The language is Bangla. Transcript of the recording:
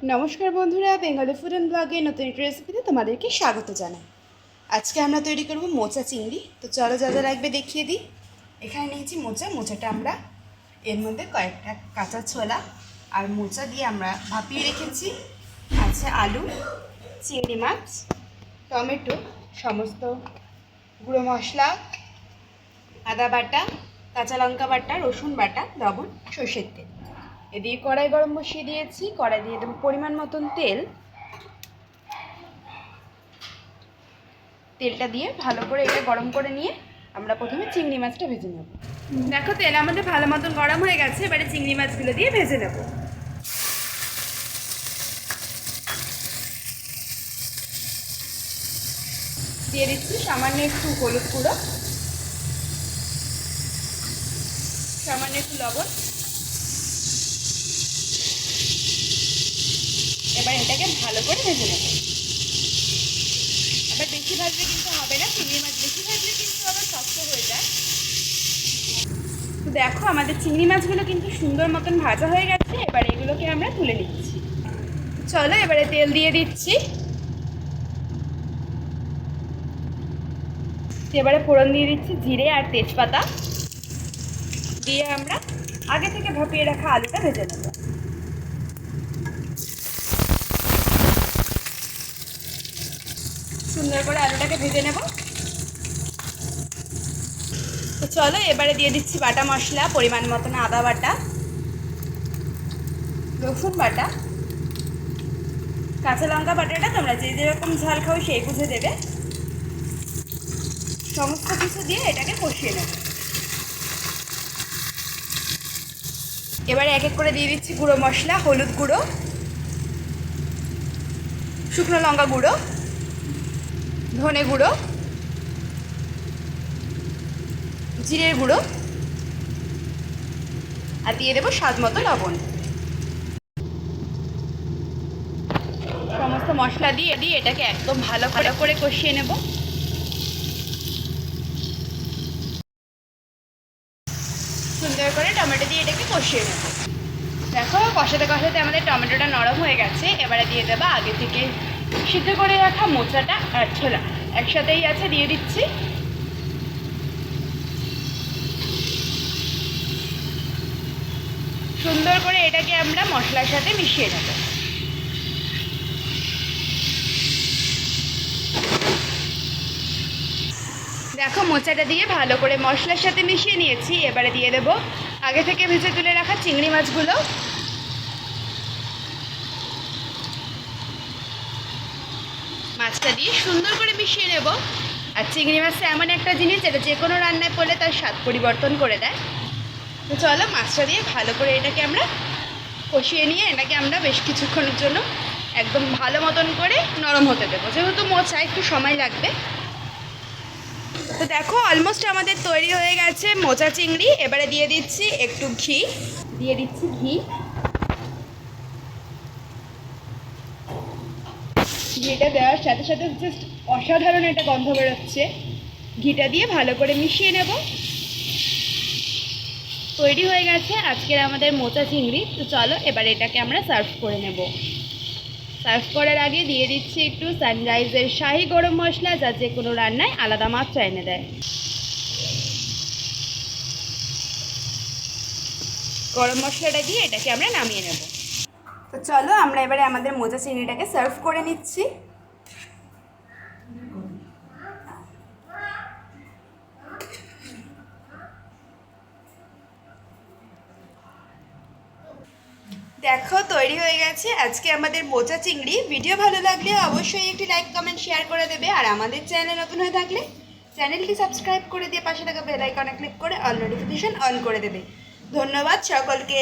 নমস্কার বন্ধুরা, বেঙ্গলি ফুড অ্যান্ড ব্লগে নতুন একটা রেসিপিতে তোমাদেরকে স্বাগত জানাই। আজকে আমরা তৈরি করব মোচা চিংড়ি। তো চলো যা যা লাগবে দেখিয়ে দিই। এখানে নিয়েছি মোচাটা আমরা এর মধ্যে কয়েকটা কাঁচা ছোলা আর মোচা দিয়ে আমরা ভাপিয়ে রেখেছি। আছে আলু, চিংড়ি মাছ, টমেটো, সমস্ত গুঁড়ো মশলা, আদা বাটা, কাঁচা লঙ্কা বাটা, রসুন বাটা, লবণ, সর্ষের তেল। এদিকে কড়াই গরম বসিয়ে দিয়েছি। কড়াই দিয়ে দেবো পরিমাণ মতন তেল। তেলটা দিয়ে ভালো করে এটা গরম করে নিয়ে আমরা প্রথমে চিংড়ি মাছটা ভেজে নেব। দেখো তেল আমাদের ভালো মতন গরম হয়ে গেছে। এবারে চিংড়ি মাছগুলো দিয়ে ভেজে নেব। দিয়ে দিচ্ছি সামান্য একটু হলুদ গুঁড়ো, সামান্য একটু লবণ। এবার এটাকে ভালো করে ভেজে নেব। আবার বেশি ভাজলে কিন্তু হবে না, চিংড়ি মাছ বেশি ভাজলে কিন্তু আবার শক্ত হয়ে যায়। তো দেখো আমাদের চিংড়ি মাছগুলো কিন্তু সুন্দর মতন ভাজা হয়ে গেছে। এবার এগুলোকে আমরা তুলে নিচ্ছি। চলো এবারে তেল দিয়ে দিচ্ছি। এবারে ফোড়ন দিয়ে দিচ্ছি জিরে আর তেজপাতা দিয়ে আমরা আগে থেকে ভাপিয়ে রাখা আলুটা ভেজে নেব। সুন্দর করে আলুটাকে ভেজে নেব। তো চলো এবারে দিয়ে দিচ্ছি বাটা মশলা, পরিমাণ মতন আদা বাটা, রসুন বাটা, কাঁচা লঙ্কা বাটাটা তোমরা যে যেরকম ঝাল খাও সেই বুঝে দেবে। সমস্ত কিছু দিয়ে এটাকে কষিয়ে নেব। এবারে এক এক করে দিয়ে দিচ্ছি গুঁড়ো মশলা, হলুদ গুঁড়ো, শুকনো লঙ্কা গুঁড়ো, ধনে গুঁড়ো, জিরের গুঁড়ো আর দিয়ে দেবো স্বাদ মতো লবণ। সমস্ত মশলা দিয়ে এটাকে একদম ভালো করে কষিয়ে নেব। সুন্দর করে টমেটো দিয়ে এটাকে কষিয়ে নেব। দেখো কষাতে কষাতে আমাদের টমেটোটা নরম হয়ে গেছে। এবারে দিয়ে দেবো আগে থেকে সিদ্ধ করে রাখা মোচাটা আর ছোলা একসাথেই আছে, দিয়ে দিচ্ছি। সুন্দর করে এটাকে আমরা মশলার সাথে মিশিয়ে নেব। দেখো মোচাটা দিয়ে ভালো করে মশলার সাথে মিশিয়ে নিয়েছি। এবারে দিয়ে দেবো আগে থেকে ভেজে তুলে রাখা চিংড়ি মাছগুলো। মাছটা দিয়ে সুন্দর করে মিশিয়ে নেব। আর চিংড়ি মাছটা এমন একটা জিনিস যেটা যে কোনো রান্নায় পড়লে তার স্বাদ পরিবর্তন করে দেয়। তো চলো মাছটা দিয়ে ভালো করে এটাকে আমরা কষিয়ে নিয়ে এটাকে আমরা বেশ কিছুক্ষণের জন্য একদম ভালো মতন করে নরম হতে দেবো, যেহেতু মোচা একটু সময় লাগবে। তো দেখো অলমোস্ট আমাদের তৈরি হয়ে গেছে মোচা চিংড়ি। এবারে দিয়ে দিচ্ছি একটু ঘি, দিয়ে দিচ্ছি ঘি। ঘিটা দেওয়ার সাথে সাথে জাস্ট অসাধারণ একটা গন্ধ বেরোচ্ছে। ঘিটা দিয়ে ভালো করে মিশিয়ে নেব। তৈরি হয়ে গেছে আজকের আমাদের মোচা চিংড়ি। তো চলো এবার এটাকে আমরা সার্ভ করে নেব। সার্ভ করার আগে দিয়ে দিচ্ছি একটু সানরাইজের শাহি গরম মশলা, যা যে কোনো রান্নায় আলাদা মাত্রা এনে দেয়। গরম মশলাটা দিয়ে এটাকে আমরা নামিয়ে নেব। তো চলো আমরা এবারে আমাদের মোচা চিংড়িটাকে সার্ভ করে নিচ্ছি। দেখো তৈরি হয়ে গেছে আজকে আমাদের মোচা চিংড়ি। ভিডিও ভালো লাগলে অবশ্যই একটি লাইক কমেন্ট শেয়ার করে দেবে। আর আমাদের চ্যানেলে নতুন হয়ে থাকলে চ্যানেলটি সাবস্ক্রাইব করে দিয়ে পাশে থাকা বেল আইকনে ক্লিক করে অল নোটিফিকেশন অন করে দেবে। ধন্যবাদ সকলকে।